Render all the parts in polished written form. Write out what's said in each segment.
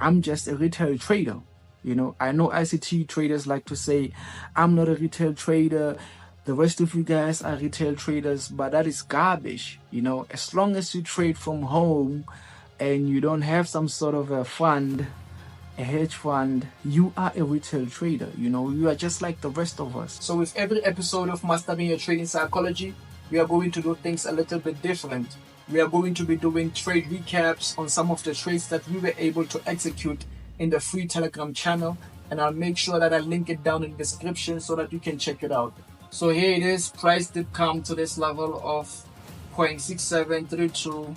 I'm just a retail trader. I know ICT traders like to say, I'm not a retail trader. The rest of you guys are retail traders, but that is garbage. As long as you trade from home and you don't have some sort of a fund, a hedge fund, you are a retail trader. You are just like the rest of us. So with every episode of Mastering Your Trading Psychology, we are going to do things a little bit different. We are going to be doing trade recaps on some of the trades that we were able to execute in the free Telegram channel, and I'll make sure that I link it down in the description so that you can check it out. So here it is. Price did come to this level of 0.6732,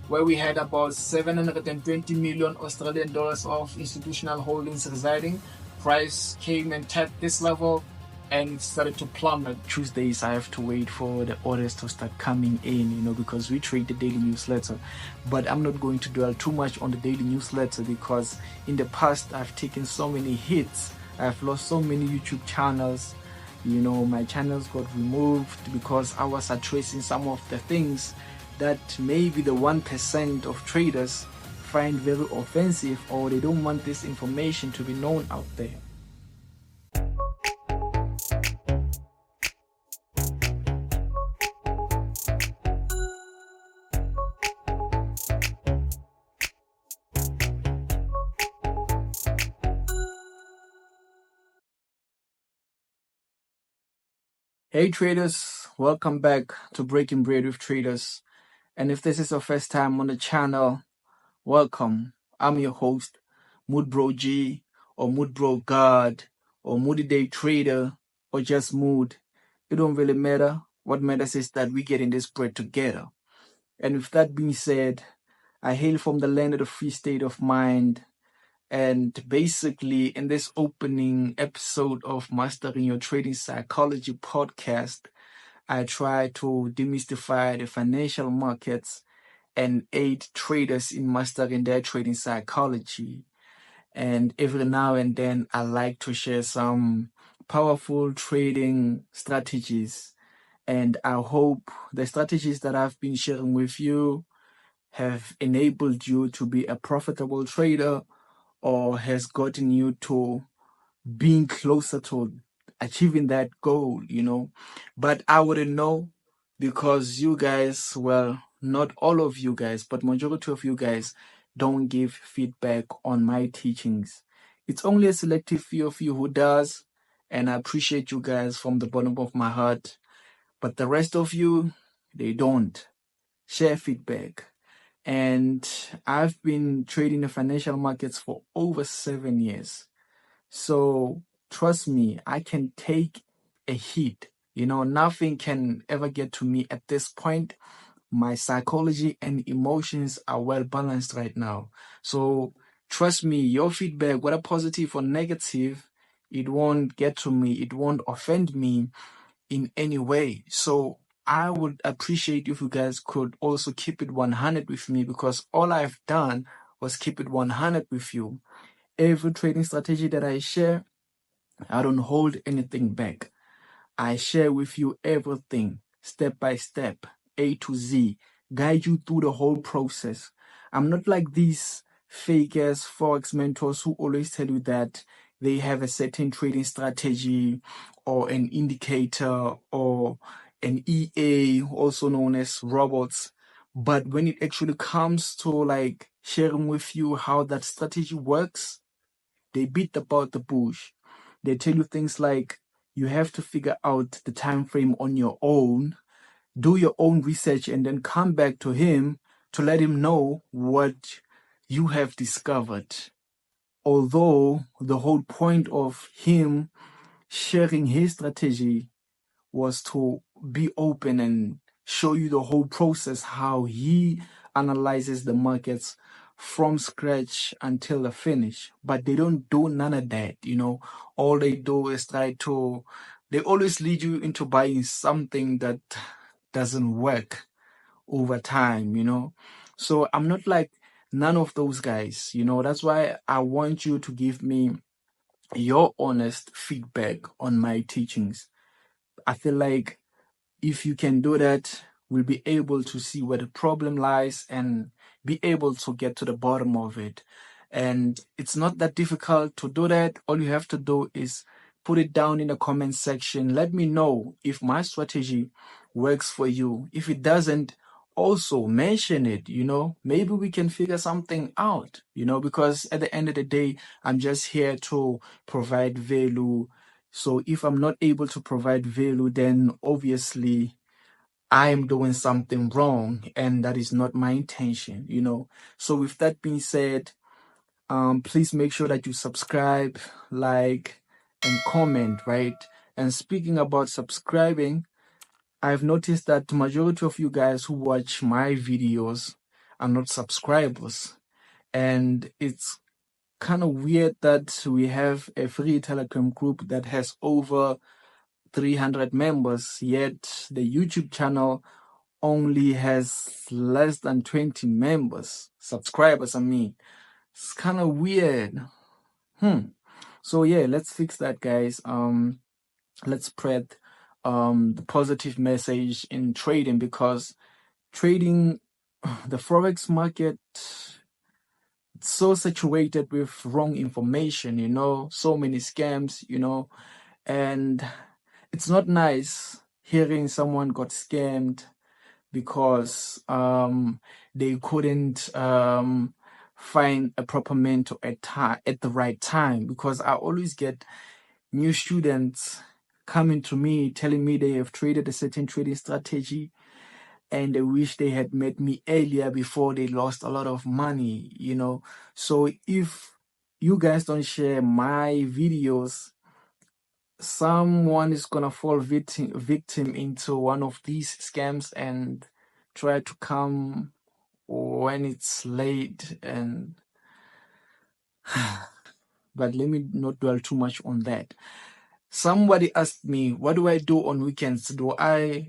where we had about 720 million Australian dollars of institutional holdings residing. Price came and tapped this level and started to plummet. Tuesdays, I have to wait for the orders to start coming in, because we trade the daily newsletter. But I'm not going to dwell too much on the daily newsletter because in the past, I've taken so many hits. I've lost so many YouTube channels. My channels got removed because I was addressing some of the things that maybe the 1% of traders find very offensive, or they don't want this information to be known out there. Hey traders, welcome back to Breaking Bread with Traders. And if this is your first time on the channel, welcome. I'm your host, Mood Bro G, or Mood Bro God, or Moody Day Trader, or just Mood. It don't really matter. What matters is that we get in this bread together. And with that being said, I hail from the land of the free state of mind. And basically, in this opening episode of Mastering Your Trading Psychology podcast, I try to demystify the financial markets and aid traders in mastering their trading psychology. And every now and then, I like to share some powerful trading strategies. And I hope the strategies that I've been sharing with you have enabled you to be a profitable trader, or has gotten you to being closer to achieving that goal, But I wouldn't know because you guys, well, not all of you guys, but majority of you guys don't give feedback on my teachings. It's only a selective few of you who does, and I appreciate you guys from the bottom of my heart. But the rest of you, they don't share feedback. And I've been trading the financial markets for over 7 years. So trust me, I can take a hit. Nothing can ever get to me at this point. My psychology and emotions are well balanced right now. So trust me, your feedback, whether positive or negative, it won't get to me. It won't offend me in any way. So I would appreciate if you guys could also keep it 100 with me, because all I've done was keep it 100 with you. Every trading strategy that I share, I don't hold anything back. I share with you everything, step by step, A to Z, guide you through the whole process. I'm not like these fake-ass Forex mentors who always tell you that they have a certain trading strategy or an indicator or an EA, also known as robots. But when it actually comes to like sharing with you how that strategy works, they beat about the bush. They tell you things like you have to figure out the time frame on your own, do your own research, and then come back to him to let him know what you have discovered. Although the whole point of him sharing his strategy was to be open and show you the whole process, how he analyzes the markets from scratch until the finish. But they don't do none of that, All they do is they always lead you into buying something that doesn't work over time, So I'm not like none of those guys, That's why I want you to give me your honest feedback on my teachings. I feel like if you can do that, we'll be able to see where the problem lies and be able to get to the bottom of it. And it's not that difficult to do that. All you have to do is put it down in the comment section. Let me know if my strategy works for you. If it doesn't, also mention it. Maybe we can figure something out, because at the end of the day, I'm just here to provide value. So if I'm not able to provide value, then obviously I'm doing something wrong, and that is not my intention. So with that being said, please make sure that you subscribe, like, and comment, right? And speaking about subscribing, I've noticed that the majority of you guys who watch my videos are not subscribers. And it's kind of weird that we have a free Telegram group that has over 300 members, yet the YouTube channel only has less than 20 subscribers, I mean. It's kind of weird. So yeah, let's fix that, guys. Let's spread the positive message in trading, because trading, the Forex market, it's so saturated with wrong information, so many scams, and it's not nice hearing someone got scammed because they couldn't find a proper mentor at the right time. Because I always get new students coming to me telling me they have traded a certain trading strategy and they wish they had met me earlier before they lost a lot of money. So if you guys don't share my videos, someone is gonna fall victim into one of these scams and try to come when it's late. And but let me not dwell too much on that. Somebody asked me, what do I do on weekends? Do I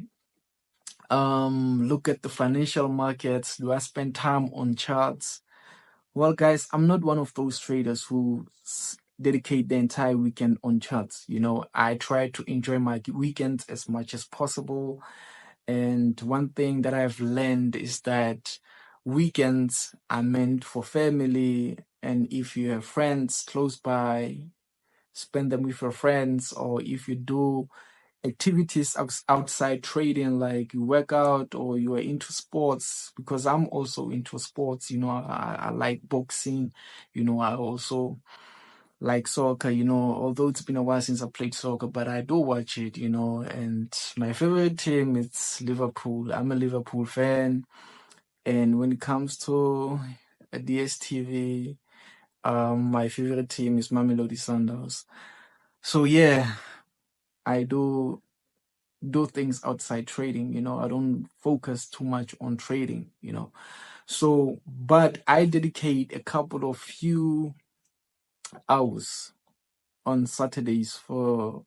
look at the financial markets? Do I spend time on charts? Well, guys, I'm not one of those traders who dedicate the entire weekend on charts. I try to enjoy my weekends as much as possible. And one thing that I've learned is that weekends are meant for family. And if you have friends close by, spend them with your friends. Or if you do activities outside trading, like you work out or you are into sports, because I'm also into sports. I like boxing. I also like soccer. Although it's been a while since I played soccer, but I do watch it. And my favorite team is Liverpool. I'm a Liverpool fan. And when it comes to DSTV, my favorite team is Mamelodi Sundowns. So yeah, I do things outside trading. I don't focus too much on trading. So, but I dedicate a couple of few hours on Saturdays to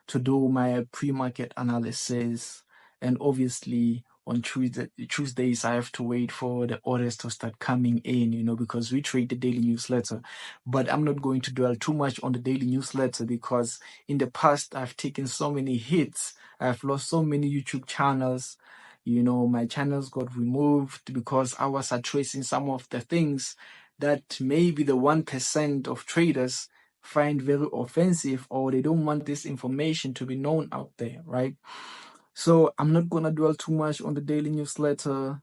do my pre-market analysis. And obviously on Tuesdays, I have to wait for the orders to start coming in, because we trade the daily newsletter. But I'm not going to dwell too much on the daily newsletter, because in the past, I've taken so many hits. I've lost so many YouTube channels. My channels got removed because I was addressing some of the things that maybe the 1% of traders find very offensive, or they don't want this information to be known out there, right? So I'm not gonna dwell too much on the daily newsletter.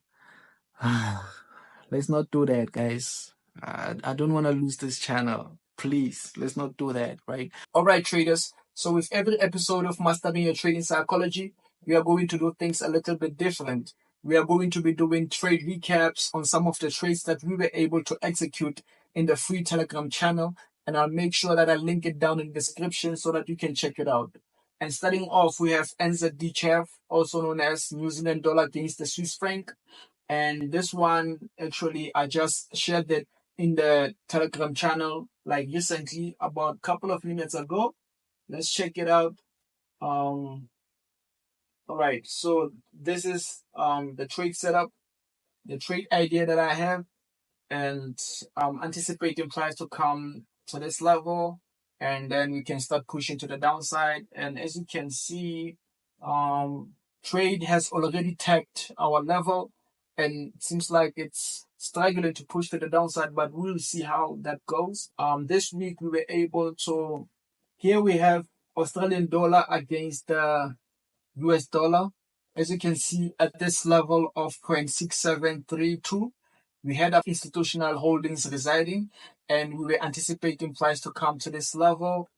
Let's not do that, guys. I don't want to lose this channel. Please, let's not do that, right? All right, traders. So with every episode of Mastering Your Trading Psychology, we are going to do things a little bit different. We are going to be doing trade recaps on some of the trades that we were able to execute in the free Telegram channel. And I'll make sure that I link it down in the description so that you can check it out. And starting off, we have NZD CHF, also known as New Zealand dollar against the Swiss franc. And this one, actually, I just shared it in the Telegram channel like recently, about a couple of minutes ago. Let's check it out. All right, so this is the trade setup, the trade idea that I have, and I'm anticipating price to come to this level, and then we can start pushing to the downside. And as you can see, trade has already tagged our level, and it seems like it's struggling to push to the downside, but we'll see how that goes. This week we were able to, here we have Australian dollar against the US dollar. As you can see at this level of 0.6732, we had our institutional holdings residing and we were anticipating price to come to this level.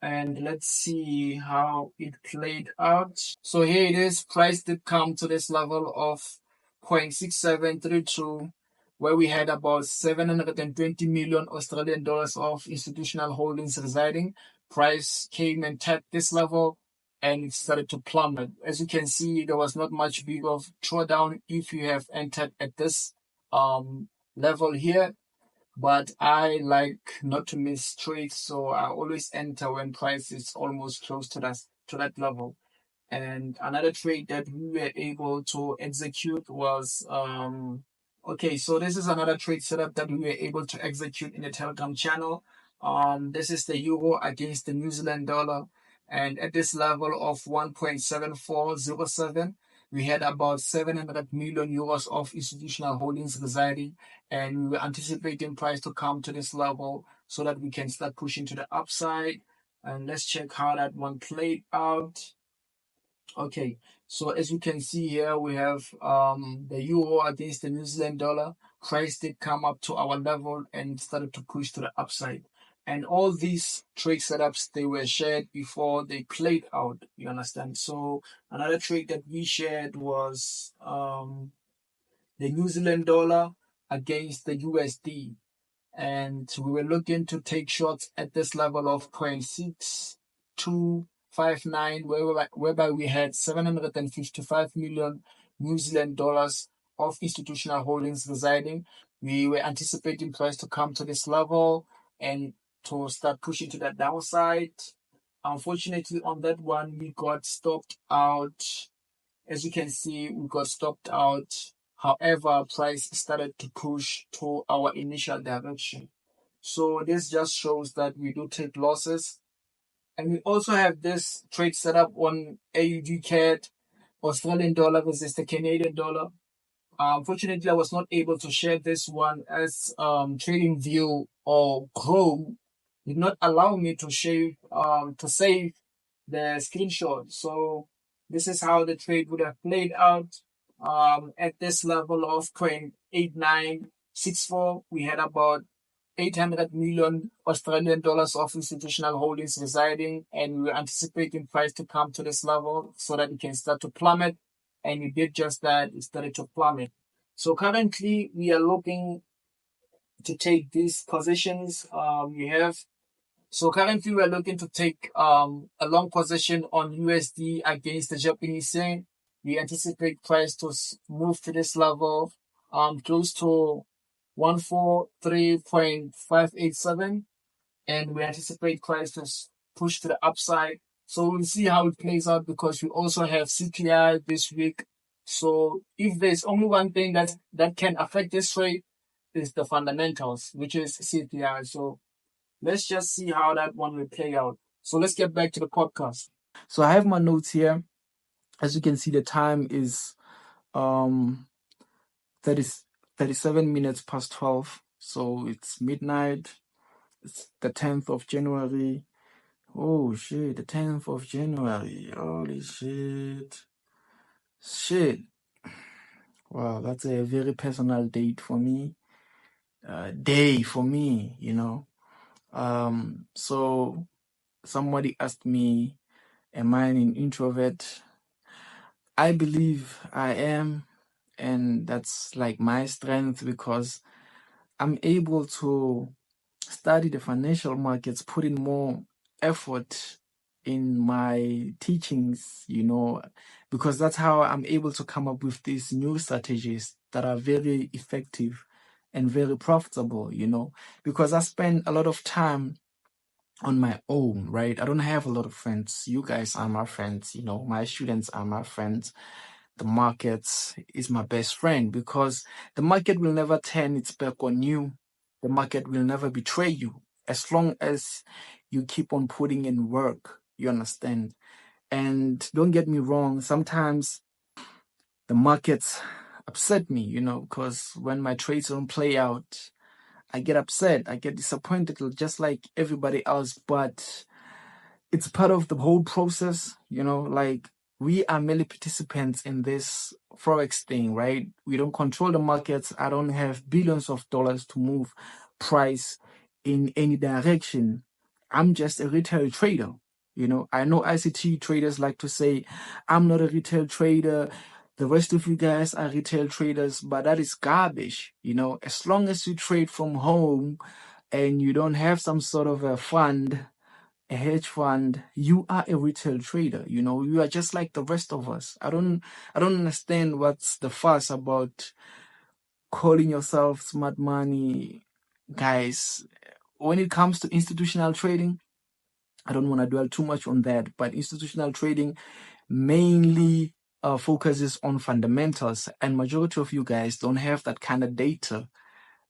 And let's see how it played out. So here it is. Price did come to this level of 0.6732, where we had about 720 million Australian dollars of institutional holdings residing. Price came and tapped this level and it started to plummet. As you can see, there was not much big of drawdown if you have entered at this level here. But I like not to miss trades, so I always enter when price is almost close to that level. And another trade that we were able to execute was okay, so this is another trade setup that we were able to execute in the Telegram channel. This is the euro against the New Zealand dollar, and at this level of 1.7407, we had about 700 million euros of institutional holdings residing, and we were anticipating price to come to this level so that we can start pushing to the upside. And let's check how that one played out. Okay, so as you can see here, we have the euro against the New Zealand dollar. Price did come up to our level and started to push to the upside. And all these trade setups, they were shared before they played out. You understand? So another trade that we shared was the New Zealand dollar against the USD, and we were looking to take shots at this level of 0.6259, whereby we had 755 million New Zealand dollars of institutional holdings residing. We were anticipating price to come to this level and to start pushing to the downside. Unfortunately, on that one, we got stopped out. As you can see, we got stopped out. However, price started to push to our initial direction. So this just shows that we do take losses. And we also have this trade set up on AUD CAD, Australian dollar versus the Canadian dollar. Unfortunately, I was not able to share this one as TradingView or Chrome did not allow me to save the screenshot. So this is how the trade would have played out. At this level of 0.8964, we had about 800 million Australian dollars of institutional holdings residing, and we were anticipating price to come to this level so that it can start to plummet. And it did just that, it started to plummet. So currently, we are looking to take these positions. Currently we're looking to take a long position on USD against the Japanese yen. We anticipate price to move to this level, close to 143.587, and we anticipate price to push to the upside. So we'll see how it plays out because we also have CPI this week. So if there's only one thing that can affect this trade, is the fundamentals, which is CPI. So let's just see how that one will play out. So let's get back to the podcast. So I have my notes here. As you can see, the time is 37 minutes past 12. So it's midnight. It's the 10th of January. Oh shit, the 10th of January. Holy shit. Shit. Wow, that's a very personal date for me. Day for me, you know. So somebody asked me, am I an introvert? I believe I am, and that's like my strength because I'm able to study the financial markets, put in more effort in my teachings, you know, because that's how I'm able to come up with these new strategies that are very effective and very profitable, you know, because I spend a lot of time on my own, right? I don't have a lot of friends. You guys are my friends, you know, my students are my friends. The market is my best friend because the market will never turn its back on you. The market will never betray you as long as you keep on putting in work. You understand? And don't get me wrong, sometimes the markets upset me, because when my trades don't play out, I get upset, I get disappointed just like everybody else. But it's part of the whole process, like we are merely participants in this Forex thing, right? We don't control the markets. I don't have billions of dollars to move price in any direction. I'm just a retail trader. I know ICT traders like to say, I'm not a retail trader. The rest of you guys are retail traders, but that is garbage. As long as you trade from home and you don't have some sort of a fund, a hedge fund, you are a retail trader. You are just like the rest of us. I don't understand what's the fuss about calling yourself smart money. Guys, when it comes to institutional trading, I don't want to dwell too much on that, but institutional trading mainly focuses on fundamentals, and majority of you guys don't have that kind of data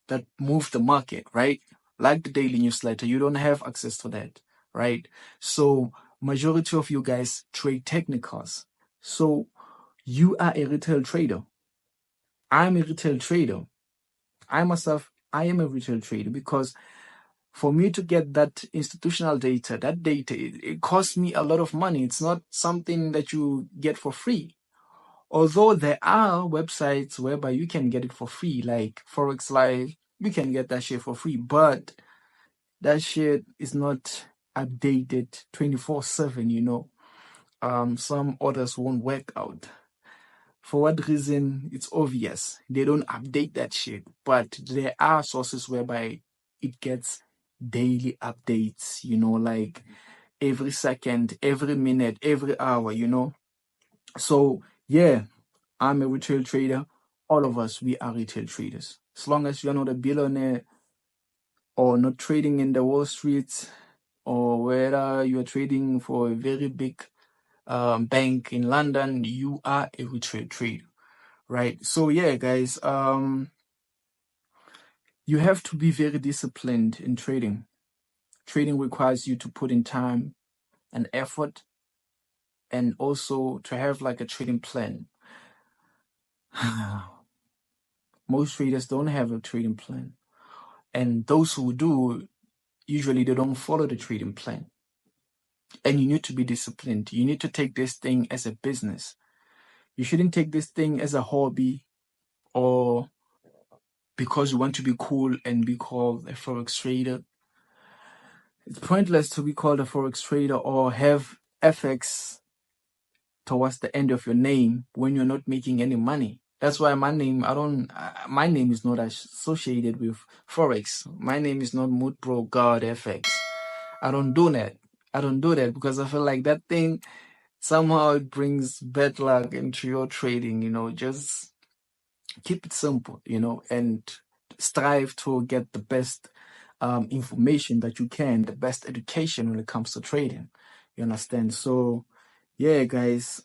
that move the market, right? Like the daily newsletter, you don't have access to that, right? So majority of you guys trade technicals. So you are a retail trader. I'm a retail trader. I myself, I am a retail trader, because for me to get that institutional data, it costs me a lot of money. It's not something that you get for free. Although there are websites whereby you can get it for free, like Forex Live, you can get that shit for free, but that shit is not updated 24/7. Some orders won't work out. For what reason? It's obvious. They don't update that shit. But there are sources whereby it gets daily updates, like every second, every minute, every hour. So, yeah, I'm a retail trader. All of us, we are retail traders. As long as you're not a billionaire or not trading in the Wall Street, or whether you're trading for a very big bank in London, you are a retail trader, right? So yeah, guys, you have to be very disciplined in trading. Trading requires you to put in time and effort, and also to have like a trading plan. Most traders don't have a trading plan, and those who do, usually they don't follow the trading plan. And you need to be disciplined. You need to take this thing as a business. You shouldn't take this thing as a hobby, or because you want to be cool and be called a Forex trader. It's pointless to be called a Forex trader or have FX towards the end of your name when you're not making any money. That's why my name is not associated with Forex. My name is not Mood Pro God FX. I don't do that. I don't do that because I feel like that thing somehow it brings bad luck into your trading. Just keep it simple, and strive to get the best information that you can, the best education when it comes to trading. You understand? So, yeah, guys,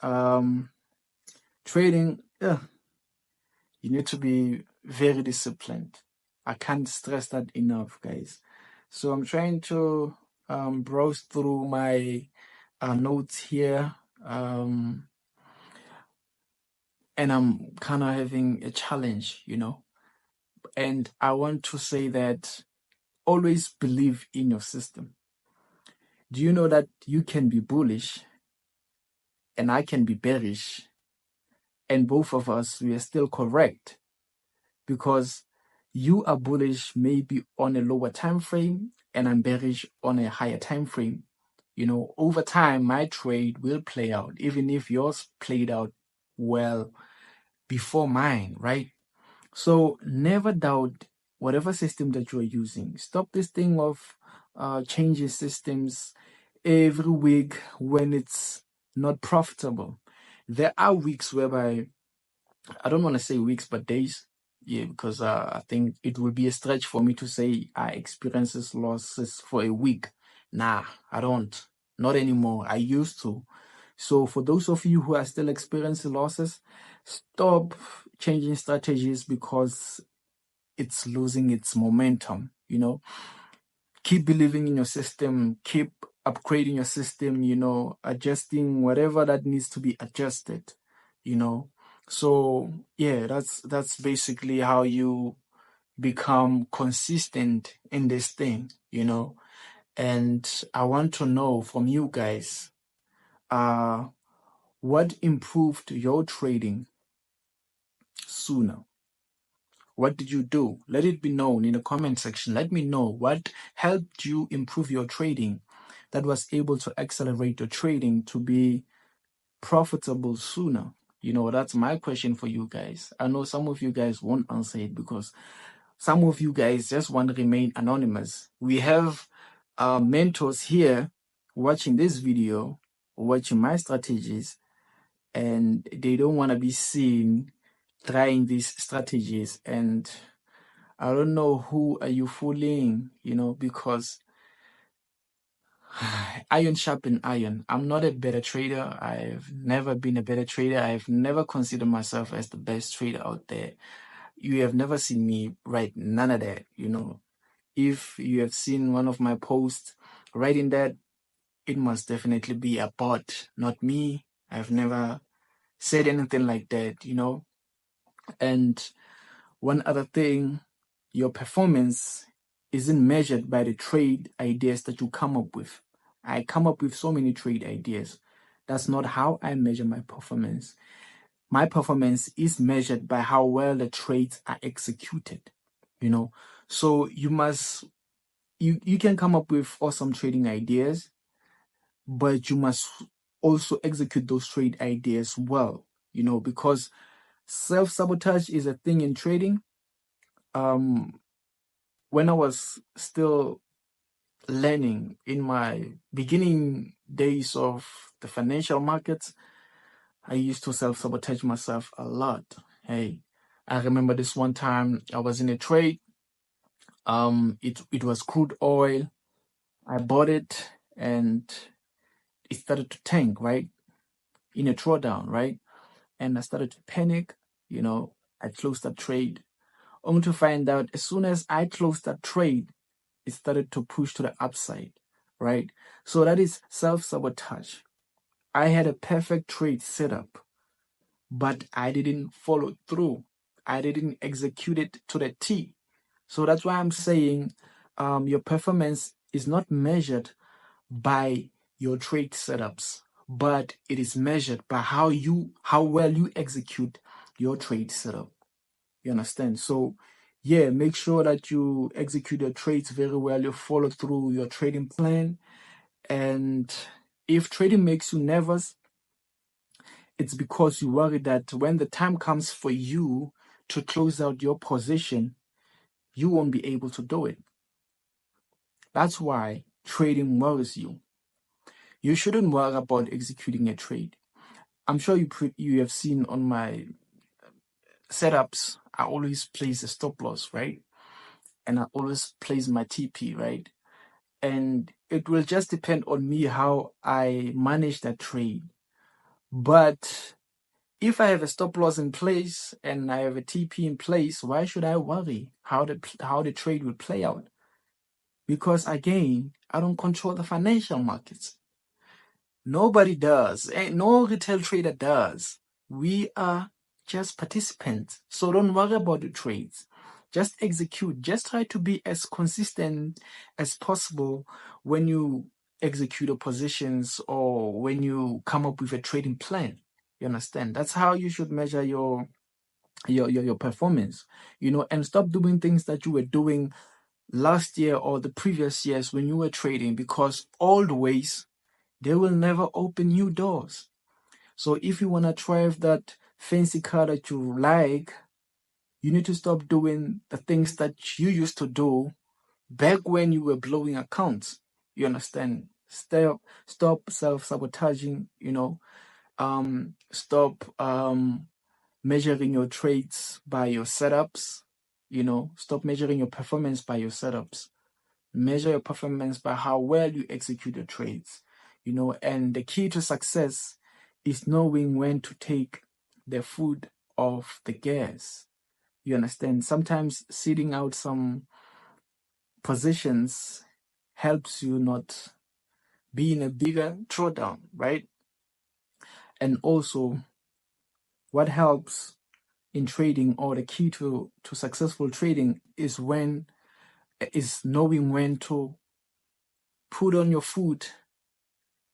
trading, yeah, you need to be very disciplined. I can't stress that enough, guys. So I'm trying to browse through my notes here, and I'm kind of having a challenge, and I want to say that always believe in your system. Do you know that you can be bullish and I can be bearish, and both of us, we are still correct, because you are bullish maybe on a lower time frame and I'm bearish on a higher time frame. Over time, my trade will play out, even if yours played out well before mine, right? So never doubt whatever system that you are using. Stop this thing of changing systems every week when it's not profitable. There are weeks whereby, I don't want to say weeks, but days. Yeah, because I think it will be a stretch for me to say I experiences losses for a week. Nah, I don't. Not anymore. I used to. So for those of you who are still experiencing losses, stop changing strategies because it's losing its momentum. Keep believing in your system, keep upgrading your system, adjusting whatever that needs to be adjusted, you know. So yeah, that's basically how you become consistent in this thing, And I want to know from you guys, what improved your trading sooner? What did you do? Let it be known in the comment section. Let me know what helped you improve your trading that was able to accelerate your trading to be profitable sooner. That's my question for you guys. I know some of you guys won't answer it because some of you guys just want to remain anonymous. We have mentors here watching this video, watching my strategies, and they don't want to be seen trying these strategies. And I don't know who are you fooling, because iron sharpen iron. I'm not a better trader. I've never been a better trader. I've never considered myself as the best trader out there. You have never seen me write none of that, If you have seen one of my posts writing that, it must definitely be a bot, not me. I've never said anything like that, And one other thing, your performance isn't measured by the trade ideas that you come up with. I come up with so many trade ideas. That's not how I measure my performance. My performance is measured by how well the trades are executed, So you can come up with awesome trading ideas, but you must also execute those trade ideas well, because self-sabotage is a thing in trading. When I was still learning in my beginning days of the financial markets, I used to self-sabotage myself a lot. Hey, I remember this one time I was in a trade. It was crude oil. I bought it and it started to tank, right? In a drawdown, right? And I started to panic. I closed that trade, only to find out as soon as I closed that trade, it started to push to the upside, right? So that is self-sabotage. I had a perfect trade set up, but I didn't follow through. I didn't execute it to the T. So that's why I'm saying your performance is not measured by your trade setups, but it is measured by how well you execute your trade setup. You understand? So yeah, make sure that you execute your trades very well, you follow through your trading plan. And if trading makes you nervous, it's because you worry that when the time comes for you to close out your position, you won't be able to do it. That's why trading worries you. You shouldn't worry about executing a trade. I'm sure you have seen on my setups, I always place a stop loss, right? And I always place my TP, right? And it will just depend on me how I manage that trade. But if I have a stop loss in place and I have a TP in place, why should I worry how the trade will play out? Because again, I don't control the financial markets. Nobody does. No retail trader does. We are just participants. So don't worry about the trades. Just execute. Just try to be as consistent as possible when you execute your positions or when you come up with a trading plan. You understand? That's how you should measure your performance. And stop doing things that you were doing last year or the previous years when you were trading, because old ways, they will never open new doors. So if you want to drive that fancy car that you like, you need to stop doing the things that you used to do back when you were blowing accounts. You understand? Stop self-sabotaging, stop measuring your trades by your setups, stop measuring your performance by your setups. Measure your performance by how well you execute your trades, and the key to success is knowing when to take the foot off the gas. You understand? Sometimes sitting out some positions helps you not be in a bigger drawdown, right? And also, what helps in trading, or the key to successful trading, is knowing when to put on your foot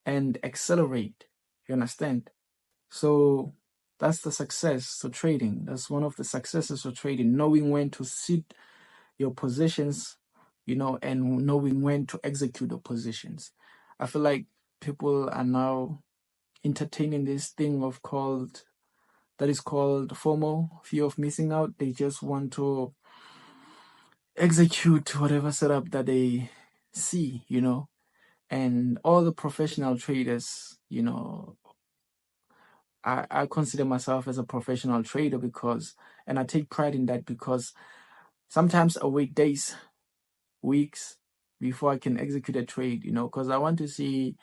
and accelerate. You understand? So that's the success to trading. That's one of the successes of trading, knowing when to sit your positions, and knowing when to execute the positions. I feel like people are now entertaining this thing that is called FOMO, fear of missing out. They just want to execute whatever setup that they see, and all the professional traders, I consider myself as a professional trader and I take pride in that, because sometimes I wait days, weeks before I can execute a trade, because I want to see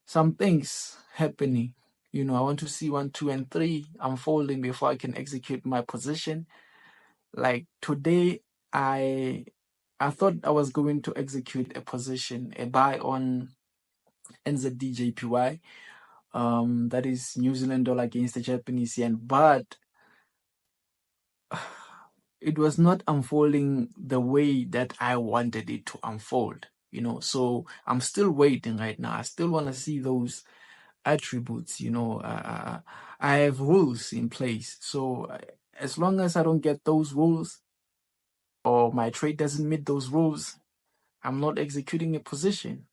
some things happening. I want to see 1, 2, and 3 unfolding before I can execute my position. Like today, I thought I was going to execute a position, a buy on NZDJPY, that is New Zealand dollar against the Japanese yen, but it was not unfolding the way that I wanted it to unfold, so I'm still waiting right now. I still want to see those attributes, I have rules in place. So as long as I don't get those rules, or my trade doesn't meet those rules, I'm not executing a position,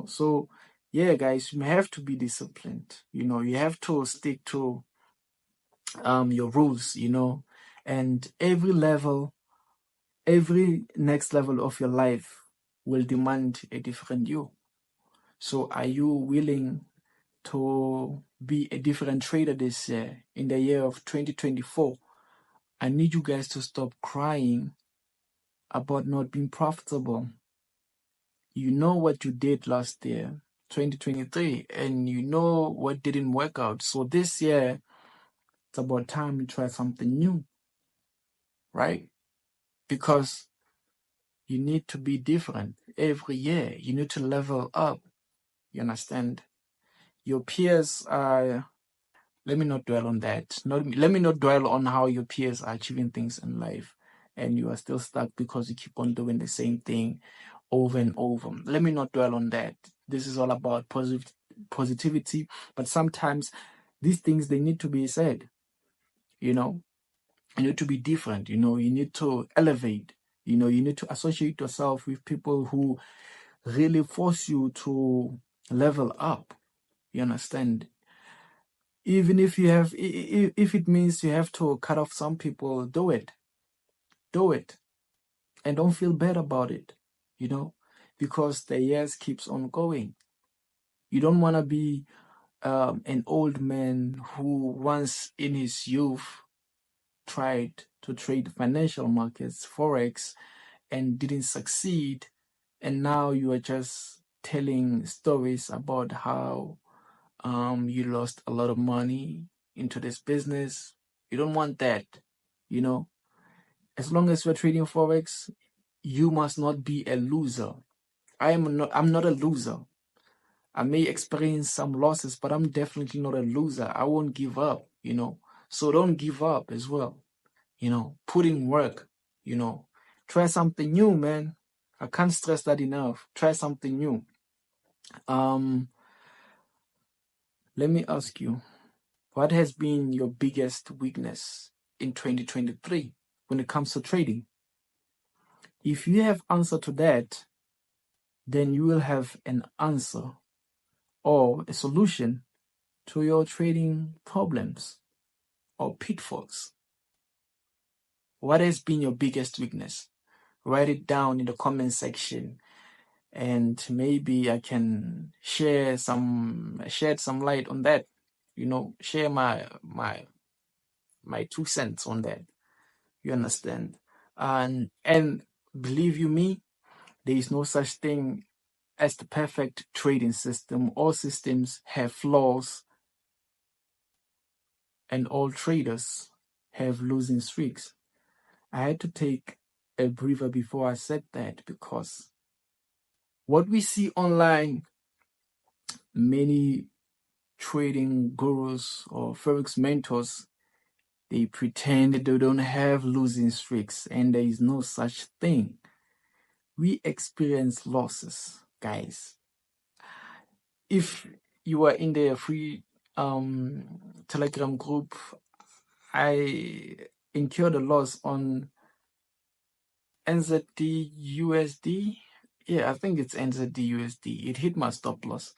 so yeah, guys, you have to be disciplined. You have to stick to your rules, and every next level of your life will demand a different you. So are you willing to be a different trader this year, in the year of 2024? I need you guys to stop crying about not being profitable. You know what you did last year, 2023, and you know what didn't work out. So this year, it's about time you try something new, right? Because you need to be different every year. You need to level up. You understand? Your peers are, let me not dwell on that. Let me not dwell on how your peers are achieving things in life and you are still stuck because you keep on doing the same thing over and over. Let me not dwell on that. This is all about positivity, but sometimes these things, they need to be said. You need to be different. You need to elevate. You need to associate yourself with people who really force you to level up. You understand? Even if if it means you have to cut off some people, do it. And don't feel bad about it, because the years keeps on going. You don't want to be an old man who once in his youth tried to trade financial markets, Forex, and didn't succeed. And now you are just telling stories about how you lost a lot of money into this business. You don't want that, As long as you're trading Forex, you must not be a loser. I'm not a loser. I may experience some losses, but I'm definitely not a loser. I won't give up, So don't give up as well. Put in work, Try something new, man. I can't stress that enough. Try something new. Let me ask you, what has been your biggest weakness in 2023 when it comes to trading? If you have answer to that, then you will have an answer or a solution to your trading problems or pitfalls. What has been your biggest weakness? Write it down in the comment section, and maybe I can shed some light on that. Share my 2 cents on that. You understand? And believe you me, there is no such thing as the perfect trading system. All systems have flaws, and all traders have losing streaks. I had to take a breather before I said that, because what we see online, many trading gurus or Forex mentors, They pretend they don't have losing streaks, and there is no such thing. We experience losses, guys. If you are in the free Telegram group, I incurred a loss on NZD USD. Yeah, I think it's NZD USD. It hit my stop loss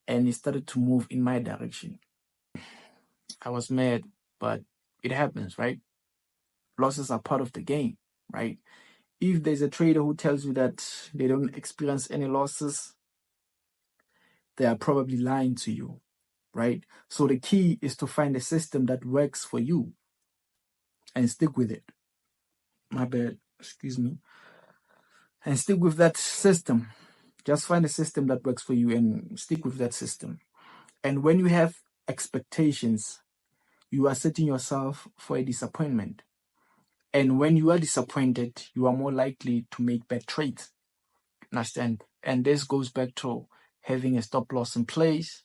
and it started to move in my direction. I was mad, but it happens, right? Losses are part of the game, right? If there's a trader who tells you that they don't experience any losses, they are probably lying to you, right? So the key is to find a system that works for you and stick with it. My bad, excuse me. And stick with that system. Just find a system that works for you and stick with that system. And when you have expectations, you are setting yourself for a disappointment. And when you are disappointed, you are more likely to make bad trades. Understand? And this goes back to having a stop loss in place,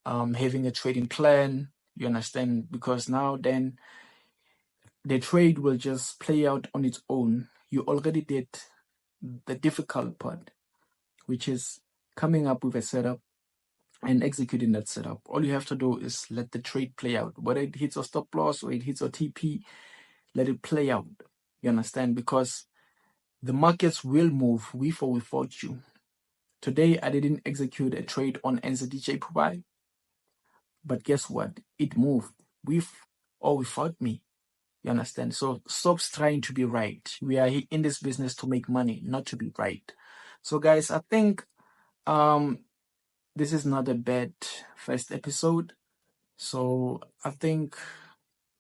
having a trading plan. You understand? Because now then the trade will just play out on its own. You already did the difficult part, which is coming up with a setup and executing that setup. All you have to do is let the trade play out. Whether it hits a stop loss or it hits a TP, let it play out. You understand? Because the markets will move with or without you. Today, I didn't execute a trade on NZDJPY, but guess what? It moved with or without me. You understand? So stop trying to be right. We are in this business to make money, not to be right. So guys, I think this is not a bad first episode. So I think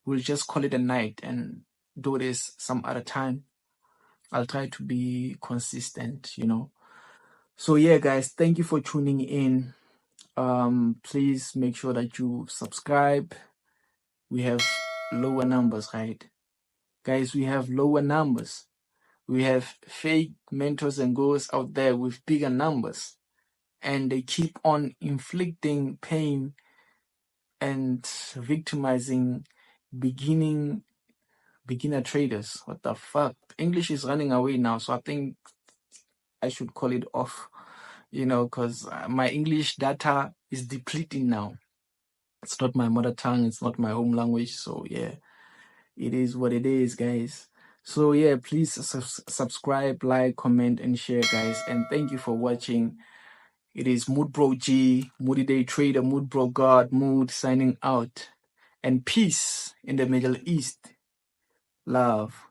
we'll just call it a night and do this some other time. I'll try to be consistent, So yeah, guys, thank you for tuning in. Please make sure that you subscribe. We have lower numbers, right? Guys, we have lower numbers. We have fake mentors and gurus out there with bigger numbers. And they keep on inflicting pain and victimizing beginner traders. What the fuck? English is running away now, so I think I should call it off, because my English data is depleting now. It's not my mother tongue, it's not my home language, so yeah, it is what it is, guys. So yeah, please subscribe, like, comment, and share, guys. And thank you for watching. It is Mood Bro G, Moody Day Trader, Mood Bro God, Mood signing out. And peace in the Middle East. Love.